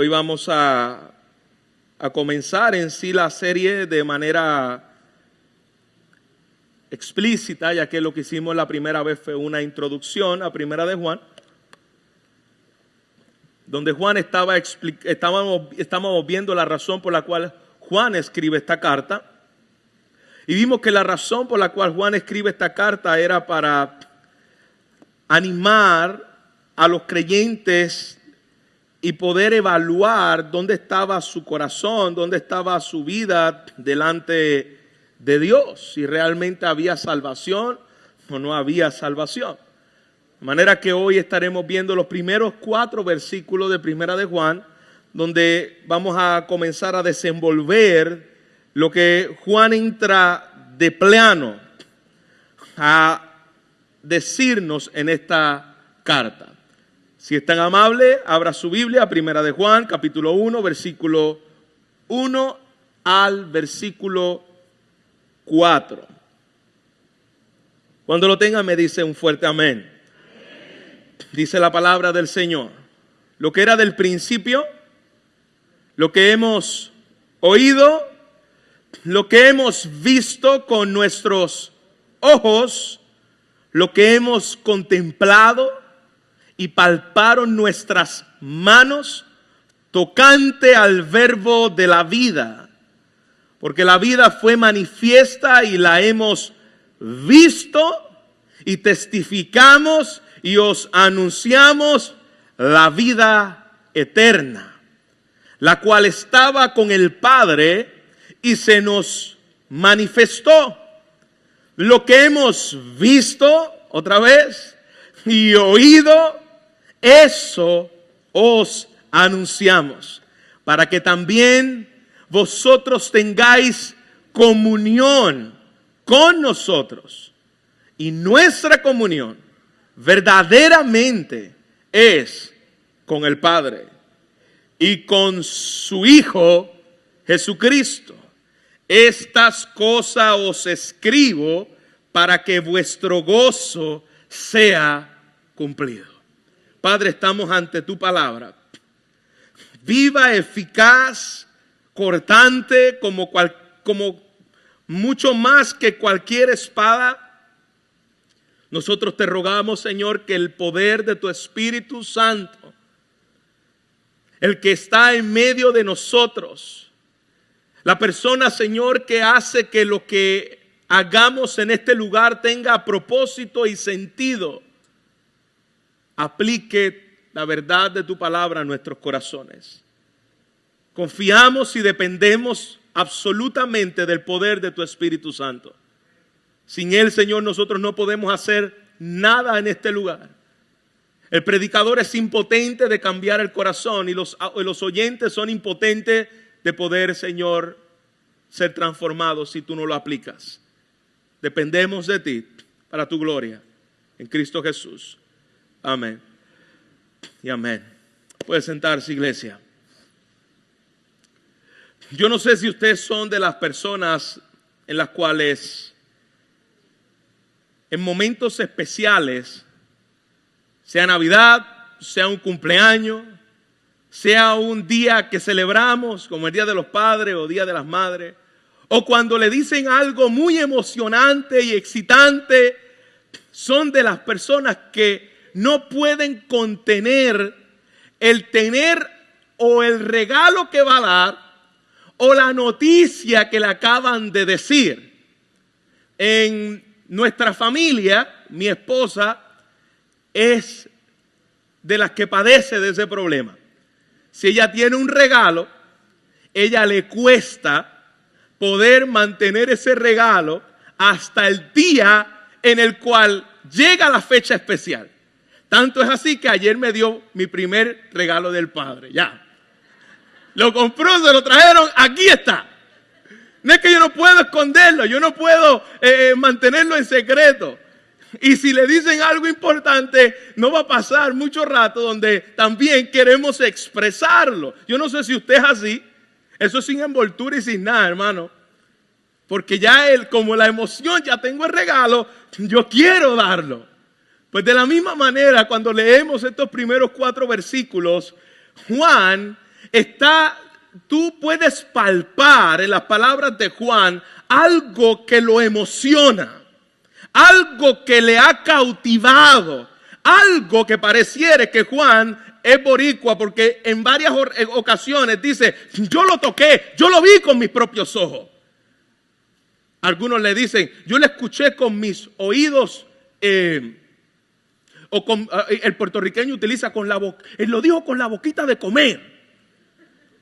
Hoy vamos a comenzar en sí la serie de manera explícita, ya que lo que hicimos la primera vez fue una introducción a Primera de Juan, donde Juan estábamos viendo la razón por la cual Juan escribe esta carta. Y vimos que la razón por la cual Juan escribe esta carta era para animar a los creyentes y poder evaluar dónde estaba su corazón, dónde estaba su vida delante de Dios, si realmente había salvación o no había salvación. De manera que hoy estaremos viendo los primeros 4 versículos de Primera de Juan, donde vamos a comenzar a desenvolver lo que Juan entra de plano a decirnos en esta carta. Si es tan amable, abra su Biblia, Primera de Juan, capítulo 1, versículo 1 al versículo 4. Cuando lo tenga me dice un fuerte amén. Dice la palabra del Señor: lo que era del principio, lo que hemos oído, lo que hemos visto con nuestros ojos, lo que hemos contemplado y palparon nuestras manos tocante al verbo de la vida. Porque la vida fue manifiesta y la hemos visto y testificamos y os anunciamos la vida eterna, la cual estaba con el Padre y se nos manifestó. Lo que hemos visto, otra vez, y oído, eso os anunciamos, para que también vosotros tengáis comunión con nosotros. Y nuestra comunión verdaderamente es con el Padre y con su Hijo Jesucristo. Estas cosas os escribo para que vuestro gozo sea cumplido. Padre, estamos ante tu palabra, viva, eficaz, cortante, como mucho más que cualquier espada. Nosotros te rogamos, Señor, que el poder de tu Espíritu Santo, el que está en medio de nosotros, la persona, Señor, que hace que lo que hagamos en este lugar tenga propósito y sentido, aplique la verdad de tu palabra a nuestros corazones. Confiamos y dependemos absolutamente del poder de tu Espíritu Santo. Sin él, Señor, nosotros no podemos hacer nada en este lugar. El predicador es impotente de cambiar el corazón y los oyentes son impotentes de poder, Señor, ser transformados si tú no lo aplicas. Dependemos de ti para tu gloria en Cristo Jesús. Amén y amén. Puede sentarse, iglesia. Yo no sé si ustedes son de las personas en las cuales en momentos especiales, sea Navidad, sea un cumpleaños, sea un día que celebramos como el Día de los Padres o Día de las Madres, o cuando le dicen algo muy emocionante y excitante, son de las personas que no pueden contener el tener o el regalo que va a dar o la noticia que le acaban de decir. En nuestra familia, mi esposa es de las que padece de ese problema. Si ella tiene un regalo, ella le cuesta poder mantener ese regalo hasta el día en el cual llega la fecha especial. Tanto es así que ayer me dio mi primer regalo del Padre. Ya. Lo compró, se lo trajeron, aquí está. No es que yo no puedo esconderlo, yo no puedo mantenerlo en secreto. Y si le dicen algo importante, no va a pasar mucho rato donde también queremos expresarlo. Yo no sé si usted es así. Eso es sin envoltura y sin nada, hermano. Porque ya como la emoción, ya tengo el regalo, yo quiero darlo. Pues de la misma manera, cuando leemos estos primeros 4 versículos, Juan tú puedes palpar en las palabras de Juan algo que lo emociona, algo que le ha cautivado, algo que pareciera que Juan es boricua, porque en varias ocasiones dice, yo lo toqué, yo lo vi con mis propios ojos. Algunos le dicen, yo lo escuché con mis oídos, el puertorriqueño utiliza con la boca, él lo dijo con la boquita de comer,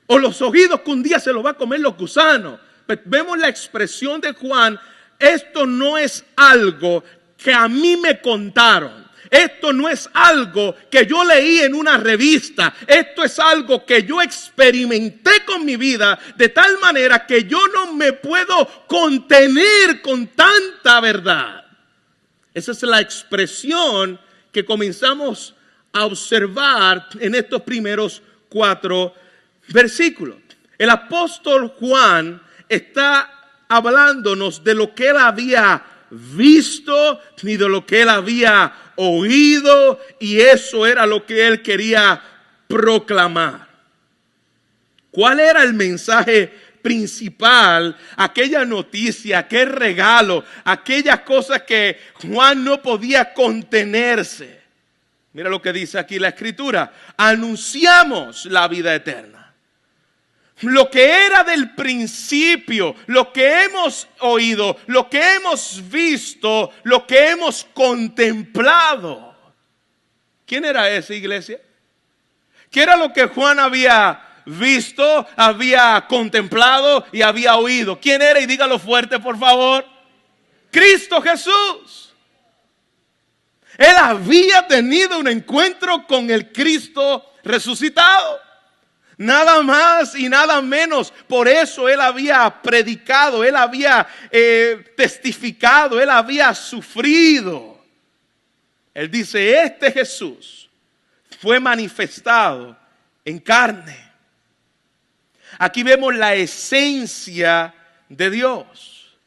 o los oídos que un día se lo va a comer los gusanos. Pero vemos la expresión de Juan, esto no es algo que a mí me contaron. Esto no es algo que yo leí en una revista. Esto es algo que yo experimenté con mi vida, de tal manera que yo no me puedo contener con tanta verdad. Esa es la expresión que comenzamos a observar en estos primeros 4 versículos. El apóstol Juan está hablándonos de lo que él había visto ni de lo que él había oído, y eso era lo que él quería proclamar. ¿Cuál era el mensaje principal? Aquella noticia, aquel regalo, aquellas cosas que Juan no podía contenerse. Mira lo que dice aquí la escritura: anunciamos la vida eterna. Lo que era del principio, lo que hemos oído, lo que hemos visto, lo que hemos contemplado. ¿Quién era esa iglesia? ¿Qué era lo que Juan había visto, había contemplado y había oído? ¿Quién era? Y dígalo fuerte, por favor. Cristo Jesús. Él había tenido un encuentro con el Cristo resucitado. Nada más y nada menos. Por eso él había predicado, él había testificado, él había sufrido. Él dice, este Jesús fue manifestado en carne. Aquí vemos la esencia de Dios,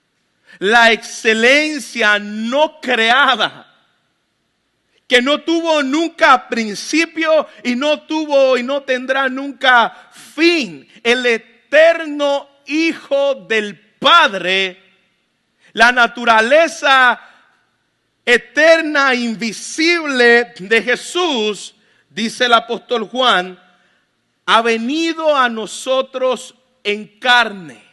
la excelencia no creada, que no tuvo nunca principio y no tuvo y no tendrá nunca fin. El eterno Hijo del Padre, la naturaleza eterna, invisible de Jesús, dice el apóstol Juan, ha venido a nosotros en carne.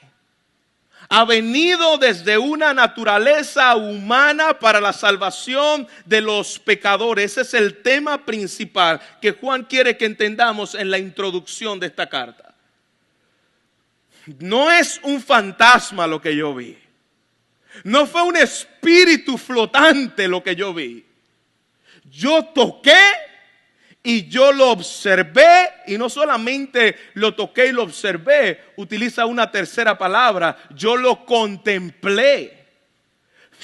Ha venido desde una naturaleza humana para la salvación de los pecadores. Ese es el tema principal que Juan quiere que entendamos en la introducción de esta carta. No es un fantasma lo que yo vi. No fue un espíritu flotante lo que yo vi. Yo toqué y yo lo observé, y no solamente lo toqué y lo observé, utiliza una tercera palabra, yo lo contemplé.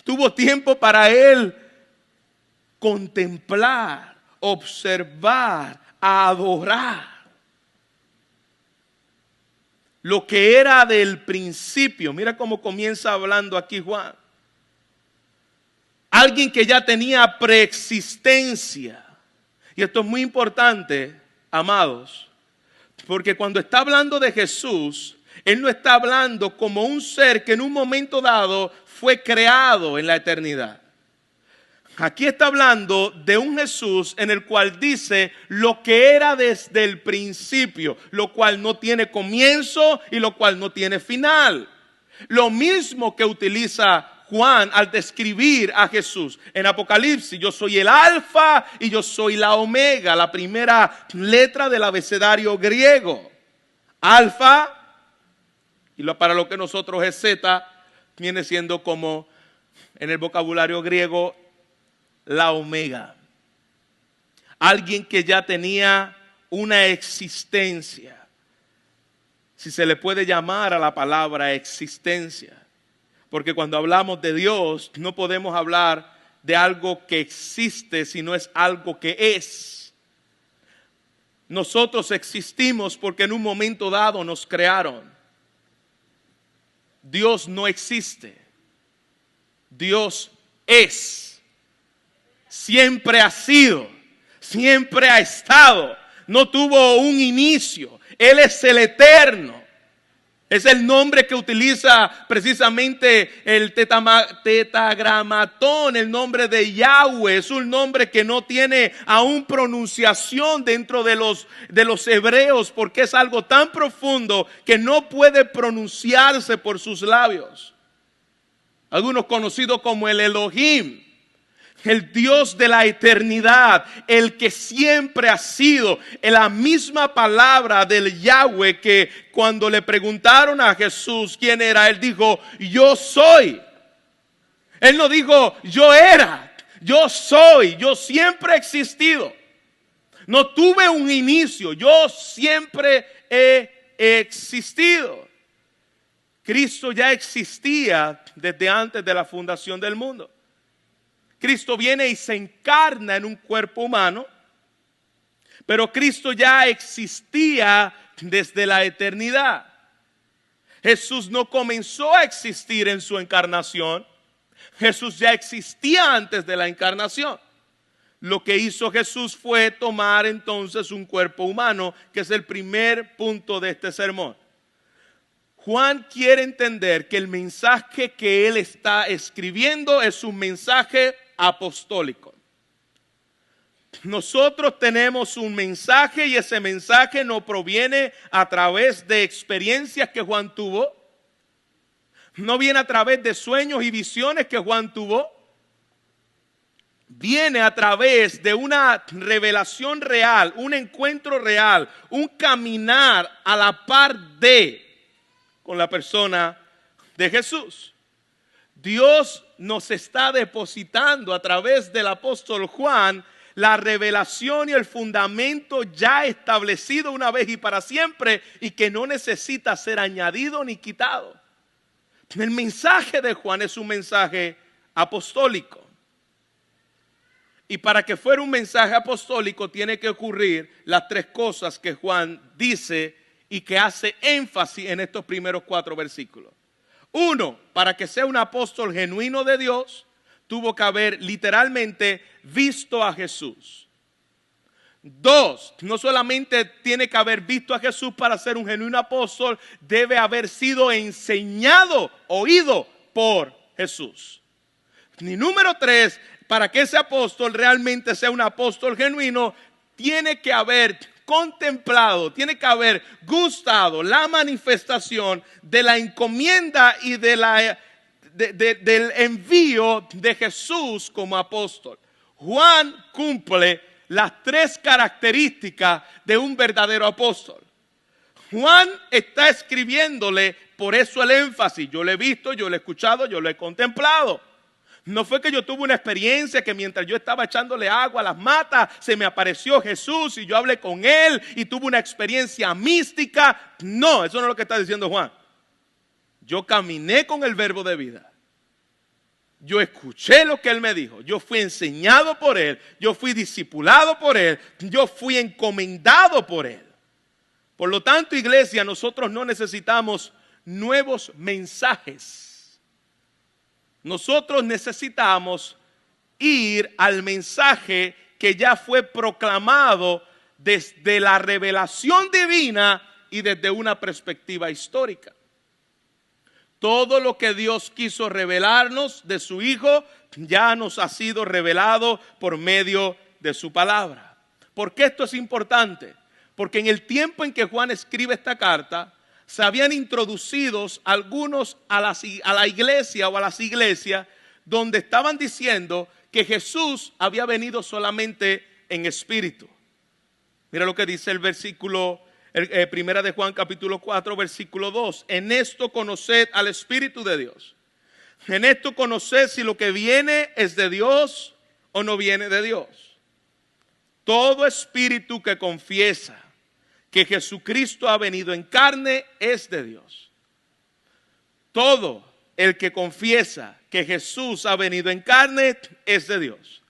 Tuvo tiempo para él contemplar, observar, adorar. Lo que era del principio. Mira cómo comienza hablando aquí Juan. Alguien que ya tenía preexistencia. Y esto es muy importante, amados, porque cuando está hablando de Jesús, Él no está hablando como un ser que en un momento dado fue creado en la eternidad. Aquí está hablando de un Jesús en el cual dice lo que era desde el principio, lo cual no tiene comienzo y lo cual no tiene final. Lo mismo que utiliza Juan al describir a Jesús en Apocalipsis: yo soy el alfa y yo soy la omega, la primera letra del abecedario griego. Alfa, y para lo que nosotros es Z, viene siendo como en el vocabulario griego la omega. Alguien que ya tenía una existencia, si se le puede llamar a la palabra existencia. Porque cuando hablamos de Dios, no podemos hablar de algo que existe, sino es algo que es. Nosotros existimos porque en un momento dado nos crearon. Dios no existe. Dios es. Siempre ha sido. Siempre ha estado. No tuvo un inicio. Él es el eterno. Es el nombre que utiliza precisamente el tetragramatón, el nombre de Yahweh. Es un nombre que no tiene aún pronunciación dentro de los hebreos, porque es algo tan profundo que no puede pronunciarse por sus labios. Algunos conocidos como el Elohim, el Dios de la eternidad, el que siempre ha sido, en la misma palabra del Yahweh, que cuando le preguntaron a Jesús quién era, Él dijo, yo soy. Él no dijo, yo era, yo soy, yo siempre he existido. No tuve un inicio, yo siempre he existido. Cristo ya existía desde antes de la fundación del mundo. Cristo viene y se encarna en un cuerpo humano, pero Cristo ya existía desde la eternidad. Jesús no comenzó a existir en su encarnación. Jesús ya existía antes de la encarnación. Lo que hizo Jesús fue tomar entonces un cuerpo humano, que es el primer punto de este sermón. Juan quiere entender que el mensaje que él está escribiendo es un mensaje apostólico. Nosotros tenemos un mensaje y ese mensaje no proviene a través de experiencias que Juan tuvo. No viene a través de sueños y visiones que Juan tuvo. Viene a través de una revelación real, un encuentro real, un caminar a la par de con la persona de Jesús. Dios nos está depositando a través del apóstol Juan la revelación y el fundamento ya establecido una vez y para siempre, y que no necesita ser añadido ni quitado. El mensaje de Juan es un mensaje apostólico. Y para que fuera un mensaje apostólico tiene que ocurrir las tres cosas que Juan dice y que hace énfasis en estos primeros 4 versículos. 1, para que sea un apóstol genuino de Dios, tuvo que haber literalmente visto a Jesús. 2, no solamente tiene que haber visto a Jesús para ser un genuino apóstol, debe haber sido enseñado, oído por Jesús. Y número 3, para que ese apóstol realmente sea un apóstol genuino, tiene que haber contemplado, tiene que haber gustado la manifestación de la encomienda y del envío de Jesús como apóstol. Juan cumple las 3 características de un verdadero apóstol. Juan está escribiéndole, por eso el énfasis, yo lo he visto, yo lo he escuchado, yo lo he contemplado. No fue que yo tuve una experiencia que mientras yo estaba echándole agua a las matas, se me apareció Jesús y yo hablé con Él y tuve una experiencia mística. No, eso no es lo que está diciendo Juan. Yo caminé con el verbo de vida. Yo escuché lo que Él me dijo. Yo fui enseñado por Él. Yo fui discipulado por Él. Yo fui encomendado por Él. Por lo tanto, iglesia, nosotros no necesitamos nuevos mensajes. Nosotros necesitamos ir al mensaje que ya fue proclamado desde la revelación divina y desde una perspectiva histórica. Todo lo que Dios quiso revelarnos de su Hijo ya nos ha sido revelado por medio de su palabra. ¿Por qué esto es importante? Porque en el tiempo en que Juan escribe esta carta, se habían introducido algunos a la iglesia o a las iglesias donde estaban diciendo que Jesús había venido solamente en espíritu. Mira lo que dice el versículo, primera de Juan capítulo 4 versículo 2. En esto conoced al Espíritu de Dios. En esto conoced si lo que viene es de Dios o no viene de Dios. Todo espíritu que confiesa que Jesucristo ha venido en carne es de Dios. Todo el que confiesa que Jesús ha venido en carne es de Dios.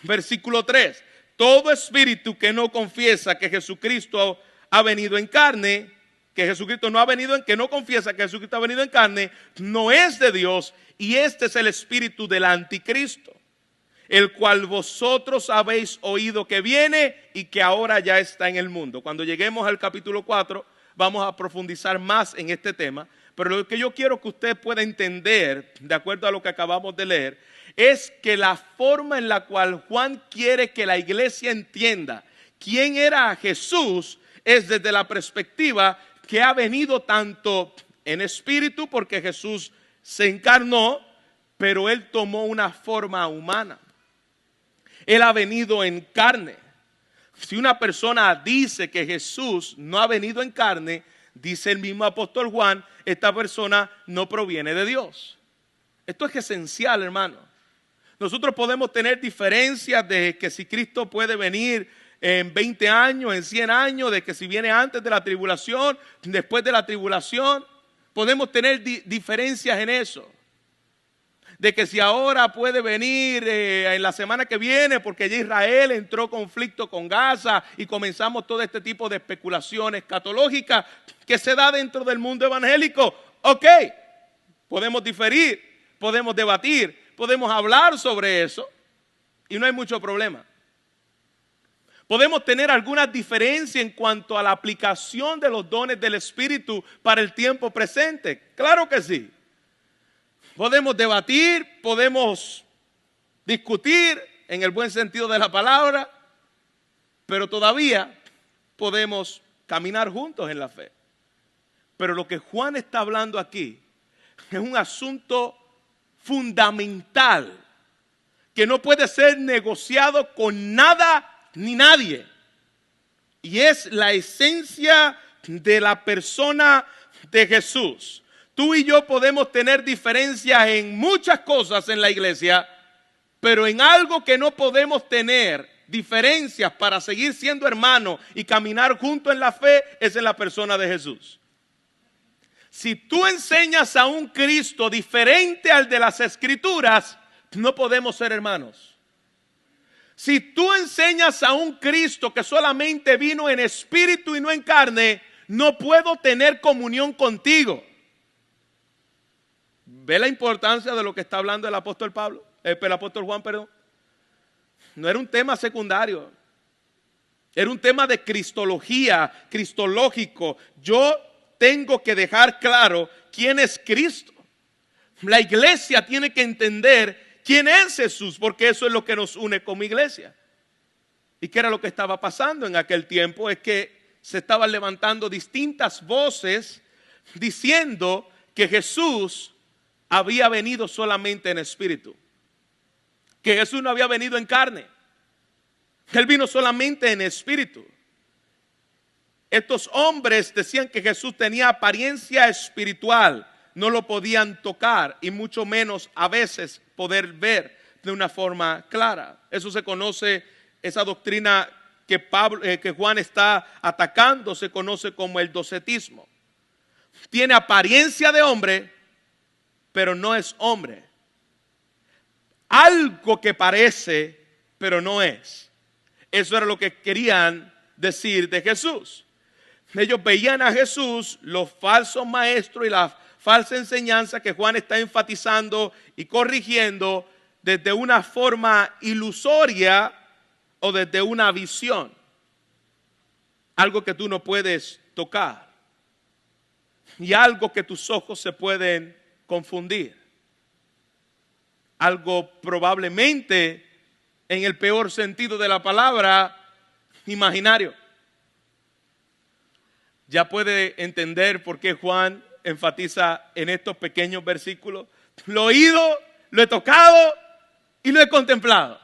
Versículo 3. Todo espíritu que no confiesa que Jesucristo ha venido en carne, que Jesucristo no ha venido que no confiesa que Jesucristo ha venido en carne, no es de Dios, y este es el espíritu del anticristo, el cual vosotros habéis oído que viene y que ahora ya está en el mundo. Cuando lleguemos al capítulo 4, vamos a profundizar más en este tema. Pero lo que yo quiero que usted pueda entender, de acuerdo a lo que acabamos de leer, es que la forma en la cual Juan quiere que la iglesia entienda quién era Jesús es desde la perspectiva que ha venido tanto en espíritu, porque Jesús se encarnó, pero Él tomó una forma humana. Él ha venido en carne. Si una persona dice que Jesús no ha venido en carne, dice el mismo apóstol Juan, esta persona no proviene de Dios. Esto es esencial, hermano. Nosotros podemos tener diferencias de que si Cristo puede venir en 20 años, en 100 años, de que si viene antes de la tribulación, después de la tribulación. Podemos tener diferencias en eso. De que si ahora puede venir en la semana que viene, porque ya Israel entró en conflicto con Gaza y comenzamos todo este tipo de especulaciones escatológicas que se da dentro del mundo evangélico. Ok, podemos diferir, podemos debatir, podemos hablar sobre eso y no hay mucho problema. Podemos tener algunas diferencias en cuanto a la aplicación de los dones del Espíritu para el tiempo presente. Claro que sí. Podemos debatir, podemos discutir en el buen sentido de la palabra, pero todavía podemos caminar juntos en la fe. Pero lo que Juan está hablando aquí es un asunto fundamental que no puede ser negociado con nada ni nadie. Y es la esencia de la persona de Jesús. Tú y yo podemos tener diferencias en muchas cosas en la iglesia, pero en algo que no podemos tener diferencias para seguir siendo hermanos y caminar juntos en la fe es en la persona de Jesús. Si tú enseñas a un Cristo diferente al de las Escrituras, no podemos ser hermanos. Si tú enseñas a un Cristo que solamente vino en espíritu y no en carne, no puedo tener comunión contigo. ¿Ve la importancia de lo que está hablando el apóstol Juan, perdón? No era un tema secundario. Era un tema de cristología, cristológico. Yo tengo que dejar claro quién es Cristo. La iglesia tiene que entender quién es Jesús, porque eso es lo que nos une como iglesia. ¿Y qué era lo que estaba pasando en aquel tiempo? Es que se estaban levantando distintas voces diciendo que Jesús había venido solamente en espíritu, que Jesús no había venido en carne, que Él vino solamente en espíritu. Estos hombres decían que Jesús tenía apariencia espiritual, no lo podían tocar y mucho menos a veces poder ver de una forma clara. Eso se conoce, esa doctrina que Juan está atacando se conoce como el docetismo. Tiene apariencia de hombre, pero no es hombre. Algo que parece, pero no es. Eso era lo que querían decir de Jesús. Ellos veían a Jesús, los falsos maestros y la falsa enseñanza que Juan está enfatizando y corrigiendo desde una forma ilusoria o desde una visión. Algo que tú no puedes tocar. Y algo que tus ojos se pueden confundir. Algo probablemente, en el peor sentido de la palabra, imaginario. Ya puede entender por qué Juan enfatiza en estos pequeños versículos: lo he oído, lo he tocado y lo he contemplado.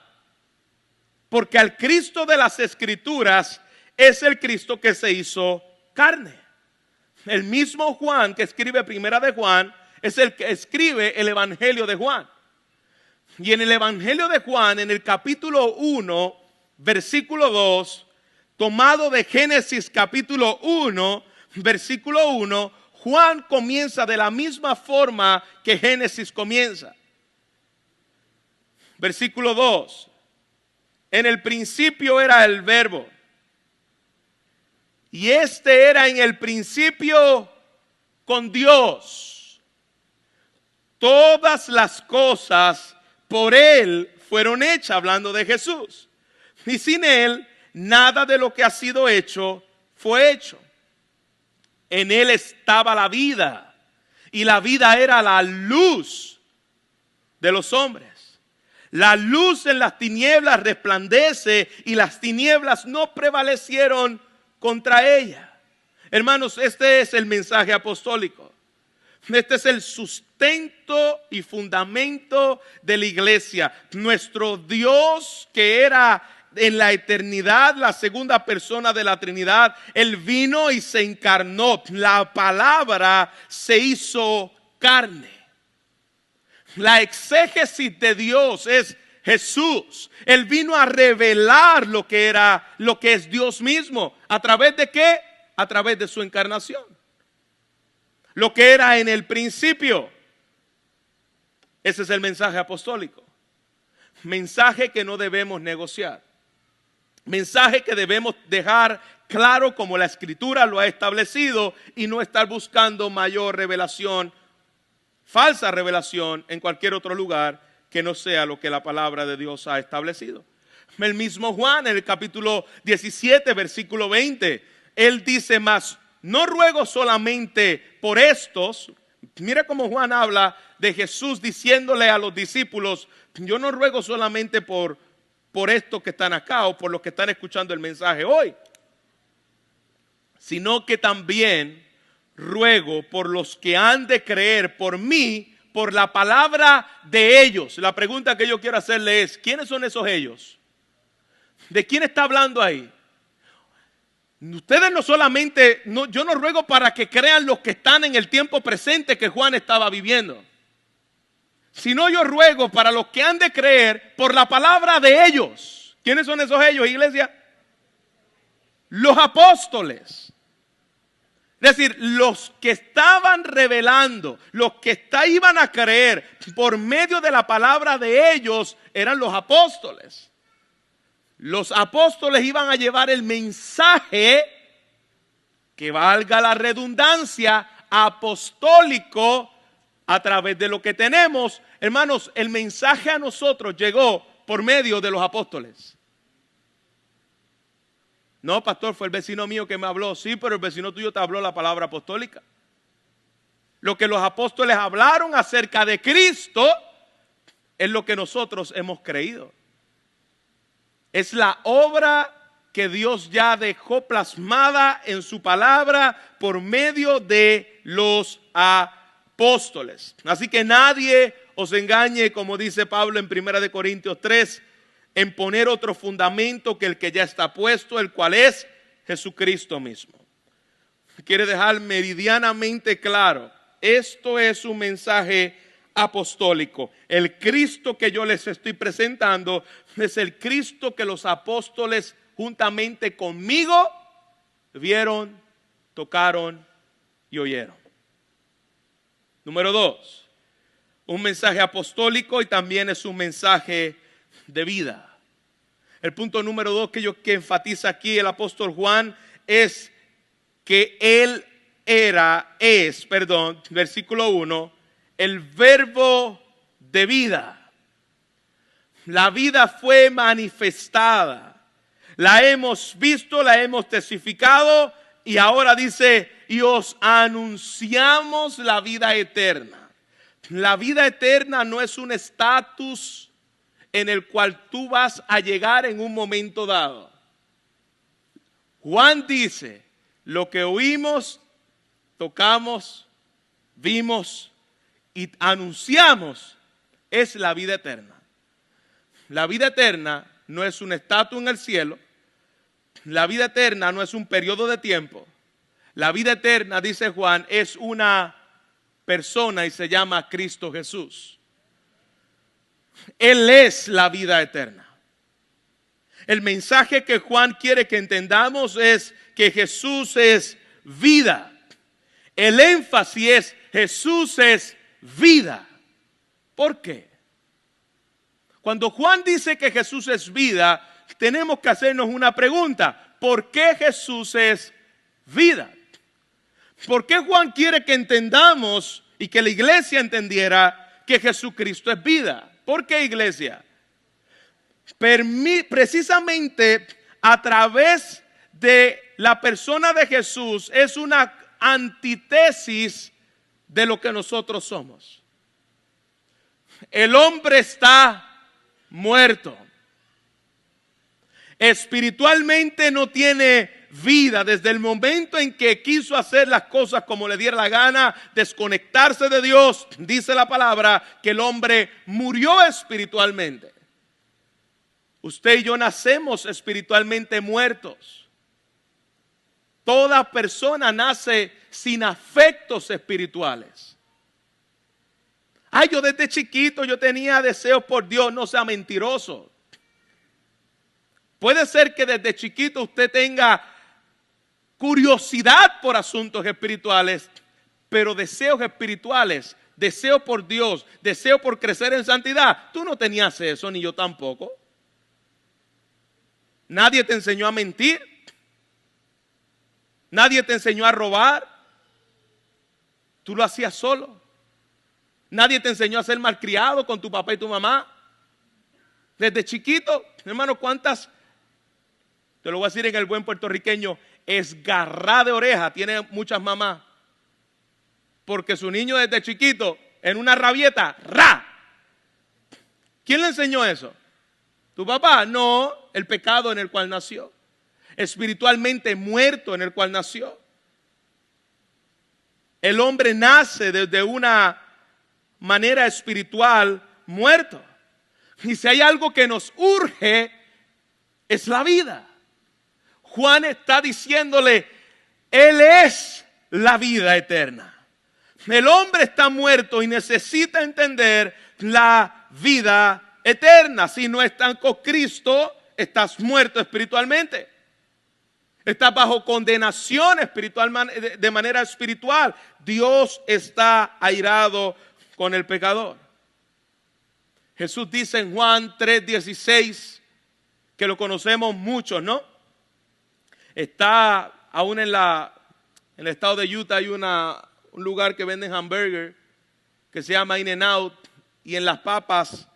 Porque al Cristo de las Escrituras es el Cristo que se hizo carne. El mismo Juan que escribe Primera de Juan es el que escribe el Evangelio de Juan. Y en el Evangelio de Juan, en el capítulo 1, versículo 2, tomado de Génesis capítulo 1, versículo 1, Juan comienza de la misma forma que Génesis comienza. Versículo 2, en el principio era el verbo, y este era en el principio con Dios. Todas las cosas por Él fueron hechas, hablando de Jesús. Y sin Él, nada de lo que ha sido hecho fue hecho. En él estaba la vida, y la vida era la luz de los hombres. La luz en las tinieblas resplandece, y las tinieblas no prevalecieron contra ella. Hermanos, este es el mensaje apostólico. Este es el sustento y fundamento de la iglesia. Nuestro Dios, que era en la eternidad la segunda persona de la Trinidad, Él vino y se encarnó. La palabra se hizo carne. La exégesis de Dios es Jesús. Él vino a revelar lo que es Dios mismo. ¿A través de qué? A través de su encarnación. Lo que era en el principio. Ese es el mensaje apostólico. Mensaje que no debemos negociar. Mensaje que debemos dejar claro como la Escritura lo ha establecido y no estar buscando mayor revelación, falsa revelación en cualquier otro lugar que no sea lo que la palabra de Dios ha establecido. El mismo Juan en el capítulo 17, versículo 20, él dice: más, no ruego solamente por estos. Mira cómo Juan habla de Jesús diciéndole a los discípulos: yo no ruego solamente por estos que están acá o por los que están escuchando el mensaje hoy, sino que también ruego por los que han de creer por mí, por la palabra de ellos. La pregunta que yo quiero hacerle es: ¿quiénes son esos ellos? ¿De quién está hablando ahí? Ustedes no solamente, yo no ruego para que crean los que están en el tiempo presente que Juan estaba viviendo, sino yo ruego para los que han de creer por la palabra de ellos. ¿Quiénes son esos ellos, iglesia? Los apóstoles. Es decir, los que estaban revelando, los que iban a creer por medio de la palabra de ellos, eran los apóstoles. Los apóstoles iban a llevar el mensaje, que valga la redundancia, apostólico, a través de lo que tenemos. Hermanos, el mensaje a nosotros llegó por medio de los apóstoles. No, pastor, fue el vecino mío que me habló. Sí, pero el vecino tuyo te habló la palabra apostólica. Lo que los apóstoles hablaron acerca de Cristo es lo que nosotros hemos creído. Es la obra que Dios ya dejó plasmada en su palabra por medio de los apóstoles. Así que nadie os engañe, como dice Pablo en 1 Corintios 3, en poner otro fundamento que el que ya está puesto, el cual es Jesucristo mismo. Quiere dejar meridianamente claro, esto es un mensaje apostólico. El Cristo que yo les estoy presentando es el Cristo que los apóstoles juntamente conmigo vieron, tocaron y oyeron. Número 2, un mensaje apostólico y también es un mensaje de vida. El punto número 2 que enfatiza aquí el apóstol Juan es que él versículo 1, el verbo de vida. La vida fue manifestada. La hemos visto, la hemos testificado y ahora dice: y os anunciamos la vida eterna. La vida eterna no es un estatus en el cual tú vas a llegar en un momento dado. Juan dice: lo que oímos, tocamos, vimos y anunciamos es la vida eterna. La vida eterna no es un estatus en el cielo. La vida eterna no es un periodo de tiempo. La vida eterna, dice Juan, es una persona y se llama Cristo Jesús. Él es la vida eterna. El mensaje que Juan quiere que entendamos es que Jesús es vida. El énfasis es: Jesús es vida. ¿Por qué? Cuando Juan dice que Jesús es vida, tenemos que hacernos una pregunta: ¿por qué Jesús es vida? ¿Por qué Juan quiere que entendamos y que la iglesia entendiera que Jesucristo es vida? ¿Por qué, iglesia? Precisamente a través de la persona de Jesús es una antítesis de lo que nosotros somos. El hombre está muerto. Espiritualmente no tiene vida. Desde el momento en que quiso hacer las cosas como le diera la gana, desconectarse de Dios, dice la palabra que el hombre murió espiritualmente. Usted y yo nacemos espiritualmente muertos. Toda persona nace sin afectos espirituales. Ay, yo desde chiquito yo tenía deseos por Dios. No sea mentiroso. Puede ser que desde chiquito usted tenga curiosidad por asuntos espirituales, pero deseos espirituales, deseo por Dios, deseo por crecer en santidad, tú no tenías eso, ni yo tampoco. Nadie te enseñó a mentir. Nadie te enseñó a robar. Tú lo hacías solo. Nadie te enseñó a ser malcriado con tu papá y tu mamá. Desde chiquito, hermano, ¿cuántas? Te lo voy a decir en el buen puertorriqueño, esgarrá de oreja tiene muchas mamás. Porque su niño desde chiquito, en una rabieta, ¡ra! ¿Quién le enseñó eso? ¿Tu papá? No, el pecado en el cual nació. Espiritualmente muerto en el cual nació. El hombre nace desde una manera espiritual muerto. Y si hay algo que nos urge, es la vida. Juan está diciéndole, Él es la vida eterna. El hombre está muerto y necesita entender la vida eterna. Si no estás con Cristo, estás muerto espiritualmente. Estás bajo condenación espiritual, de manera espiritual. Dios está airado con el pecador. Jesús dice en Juan 3:16, que lo conocemos muchos, ¿no? Está aún en el estado de Utah hay un lugar que venden hamburger que se llama In-N-Out, y en las papas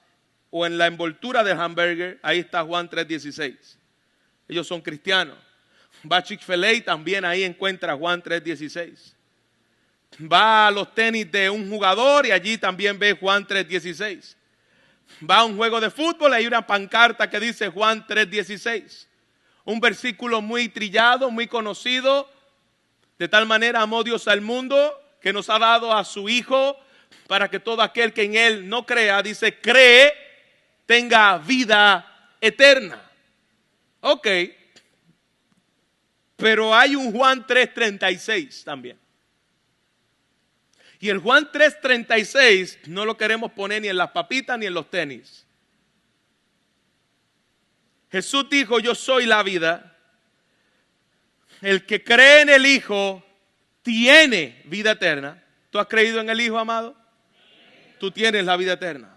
o en la envoltura del hamburger, ahí está Juan 3:16. Ellos son cristianos. Va a Chick-fil-A y también ahí encuentra Juan 3:16. Va a los tenis de un jugador y allí también ve Juan 3:16. Va a un juego de fútbol y hay una pancarta que dice Juan 3:16. Un versículo muy trillado, muy conocido. De tal manera amó Dios al mundo que nos ha dado a su Hijo para que todo aquel que en Él no crea, dice, cree, tenga vida eterna. Ok. Pero hay un Juan 3:36 también. Y el Juan 3:36 no lo queremos poner ni en las papitas ni en los tenis. Jesús dijo, yo soy la vida. El que cree en el Hijo tiene vida eterna. ¿Tú has creído en el Hijo, amado? Tú tienes la vida eterna.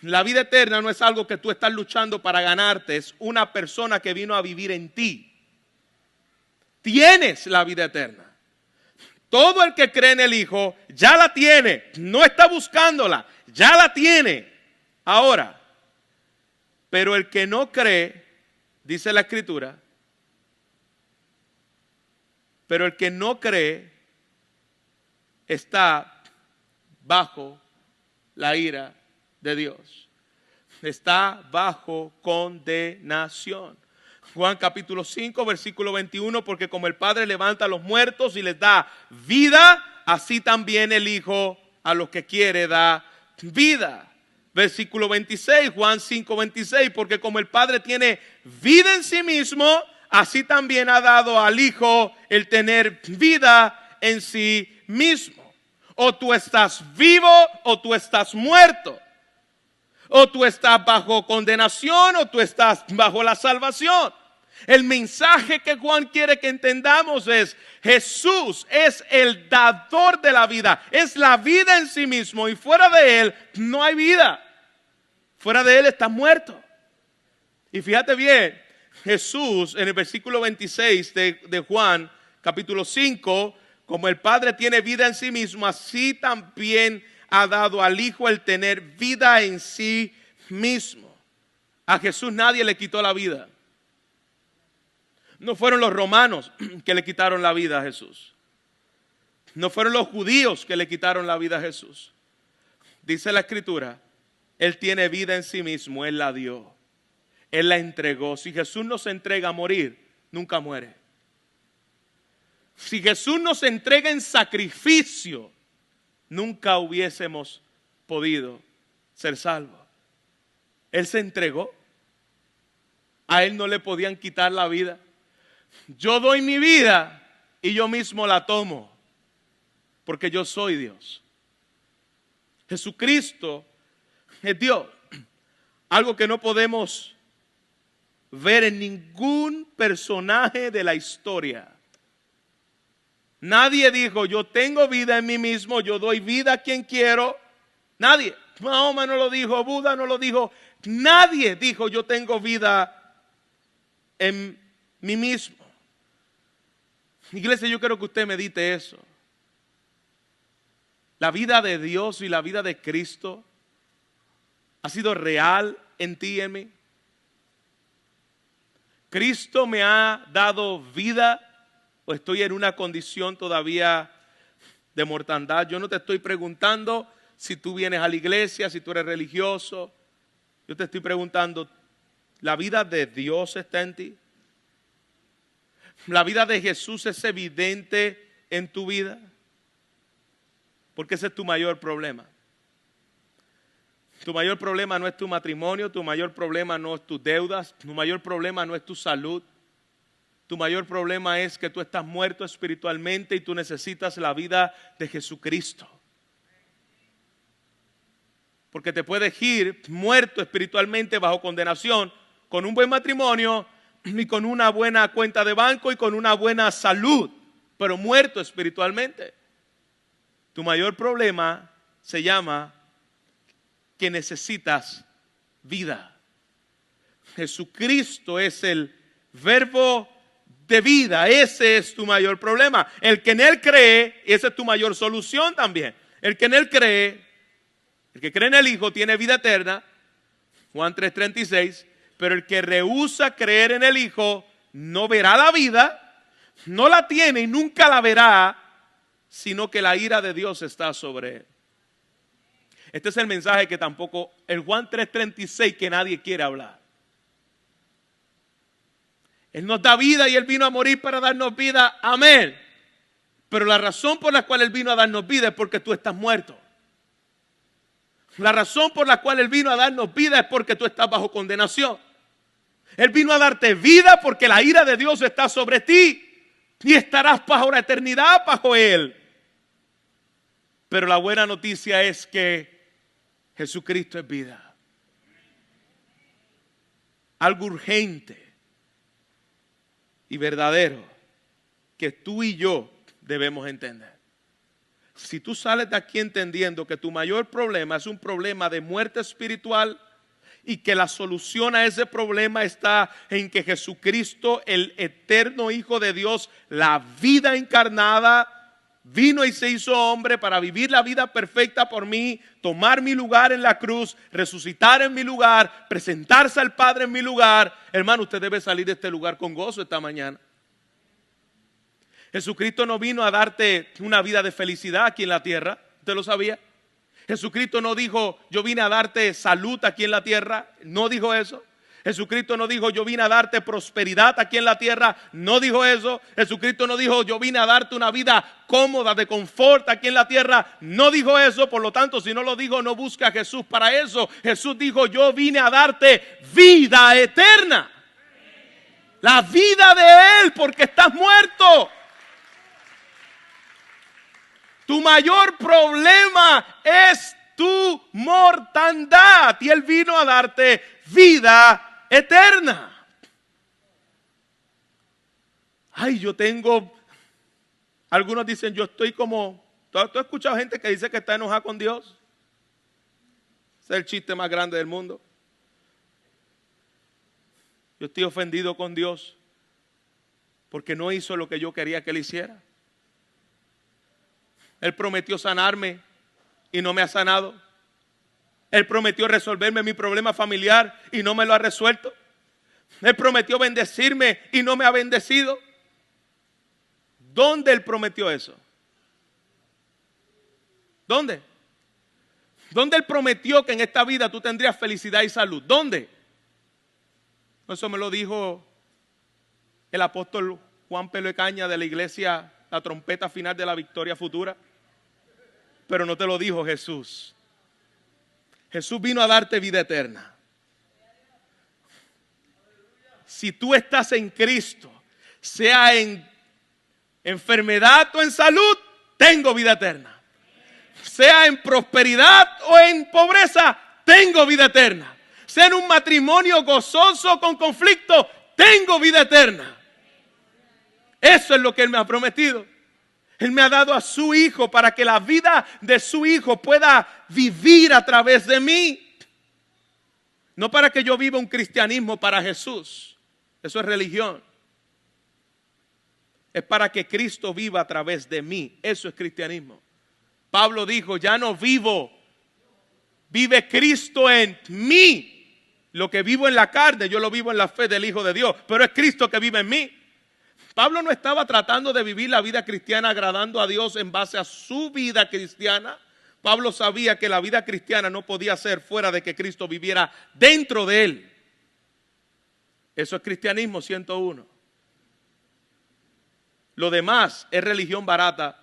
La vida eterna no es algo que tú estás luchando para ganarte. Es una persona que vino a vivir en ti. Tienes la vida eterna. Todo el que cree en el Hijo ya la tiene. No está buscándola. Ya la tiene. Ahora, pero el que no cree, dice la Escritura, pero el que no cree está bajo la ira de Dios. Está bajo condenación. Juan capítulo 5, versículo 21, porque como el Padre levanta a los muertos y les da vida, así también el Hijo a los que quiere da vida. Versículo 26, Juan 5, 26, porque como el Padre tiene vida en sí mismo, así también ha dado al Hijo el tener vida en sí mismo. O tú estás vivo o tú estás muerto. O tú estás bajo condenación o tú estás bajo la salvación. El mensaje que Juan quiere que entendamos es: Jesús es el dador de la vida, es la vida en sí mismo, y fuera de Él no hay vida. Fuera de Él estás muerto. Y fíjate bien, Jesús en el versículo 26 de Juan capítulo 5, como el Padre tiene vida en sí mismo, así también ha dado al Hijo el tener vida en sí mismo. A Jesús nadie le quitó la vida. No fueron los romanos que le quitaron la vida a Jesús. No fueron los judíos que le quitaron la vida a Jesús. Dice la Escritura, Él tiene vida en sí mismo, Él la dio, Él la entregó. Si Jesús nos entrega a morir, nunca muere. Si Jesús nos entrega en sacrificio, nunca hubiésemos podido ser salvos. Él se entregó. A Él no le podían quitar la vida. Yo doy mi vida y yo mismo la tomo, porque yo soy Dios. Jesucristo es Dios. Algo que no podemos ver en ningún personaje de la historia. Nadie dijo, yo tengo vida en mí mismo, yo doy vida a quien quiero. Nadie. Mahoma no lo dijo, Buda no lo dijo. Nadie dijo, yo tengo vida en mí mismo. Iglesia, yo quiero que usted medite eso. La vida de Dios y la vida de Cristo ha sido real en ti y en mí. Cristo me ha dado vida o estoy en una condición todavía de mortandad. Yo no te estoy preguntando si tú vienes a la iglesia, si tú eres religioso. Yo te estoy preguntando, ¿la vida de Dios está en ti? ¿La vida de Jesús es evidente en tu vida? Porque ese es tu mayor problema. Tu mayor problema no es tu matrimonio, tu mayor problema no es tus deudas, tu mayor problema no es tu salud. Tu mayor problema es que tú estás muerto espiritualmente y tú necesitas la vida de Jesucristo. Porque te puedes ir muerto espiritualmente bajo condenación con un buen matrimonio y con una buena cuenta de banco y con una buena salud, pero muerto espiritualmente. Tu mayor problema se llama que necesitas vida. Jesucristo es el verbo de vida. Ese es tu mayor problema. El que en Él cree, esa es tu mayor solución también. El que en Él cree, el que cree en el Hijo tiene vida eterna. Juan 3:36. Pero el que rehúsa creer en el Hijo no verá la vida, no la tiene y nunca la verá, sino que la ira de Dios está sobre él. Este es el mensaje que tampoco, el Juan 3:36 que nadie quiere hablar. Él nos da vida y Él vino a morir para darnos vida, amén. Pero la razón por la cual Él vino a darnos vida es porque tú estás muerto. La razón por la cual Él vino a darnos vida es porque tú estás bajo condenación. Él vino a darte vida porque la ira de Dios está sobre ti y estarás bajo la eternidad bajo Él. Pero la buena noticia es que Jesucristo es vida. Algo urgente y verdadero que tú y yo debemos entender. Si tú sales de aquí entendiendo que tu mayor problema es un problema de muerte espiritual y que la solución a ese problema está en que Jesucristo, el eterno Hijo de Dios, la vida encarnada, vino y se hizo hombre para vivir la vida perfecta por mí, tomar mi lugar en la cruz, resucitar en mi lugar, presentarse al Padre en mi lugar. Hermano, usted debe salir de este lugar con gozo esta mañana. Jesucristo no vino a darte una vida de felicidad aquí en la tierra. ¿Usted lo sabía? Jesucristo no dijo, yo vine a darte salud aquí en la tierra. No dijo eso. Jesucristo no dijo, yo vine a darte prosperidad aquí en la tierra. No dijo eso. Jesucristo no dijo, yo vine a darte una vida cómoda, de confort aquí en la tierra. No dijo eso. Por lo tanto, si no lo dijo, no busque a Jesús para eso. Jesús dijo, yo vine a darte vida eterna. La vida de Él, porque estás muerto. Tu mayor problema es tu mortandad y Él vino a darte vida eterna. Ay, yo tengo, algunos dicen, yo estoy como, ¿tú has escuchado gente que dice que está enojada con Dios? Ese es el chiste más grande del mundo. Yo estoy ofendido con Dios porque no hizo lo que yo quería que Él hiciera. Él prometió sanarme y no me ha sanado. Él prometió resolverme mi problema familiar y no me lo ha resuelto. Él prometió bendecirme y no me ha bendecido. ¿Dónde Él prometió eso? ¿Dónde? ¿Dónde Él prometió que en esta vida tú tendrías felicidad y salud? ¿Dónde? Eso me lo dijo el apóstol Juan Pelo de Caña de la iglesia La Trompeta Final de la Victoria Futura. Pero no te lo dijo Jesús. Jesús vino a darte vida eterna. Si tú estás en Cristo, sea en enfermedad o en salud, tengo vida eterna. Sea en prosperidad o en pobreza, tengo vida eterna. Sea en un matrimonio gozoso o con conflicto, tengo vida eterna. Eso es lo que Él me ha prometido. Él me ha dado a su Hijo para que la vida de su Hijo pueda vivir a través de mí. No para que yo viva un cristianismo para Jesús. Eso es religión. Es para que Cristo viva a través de mí. Eso es cristianismo. Pablo dijo, ya no vivo, vive Cristo en mí. Lo que vivo en la carne, yo lo vivo en la fe del Hijo de Dios, pero es Cristo que vive en mí. Pablo no estaba tratando de vivir la vida cristiana agradando a Dios en base a su vida cristiana. Pablo sabía que la vida cristiana no podía ser fuera de que Cristo viviera dentro de él. Eso es cristianismo 101. Lo demás es religión barata.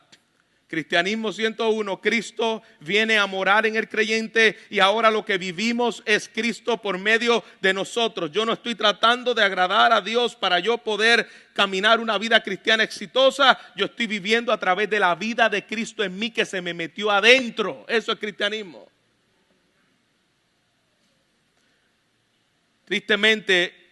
Cristianismo 101, Cristo viene a morar en el creyente y ahora lo que vivimos es Cristo por medio de nosotros. Yo no estoy tratando de agradar a Dios para yo poder caminar una vida cristiana exitosa. Yo estoy viviendo a través de la vida de Cristo en mí que se me metió adentro. Eso es cristianismo. Tristemente,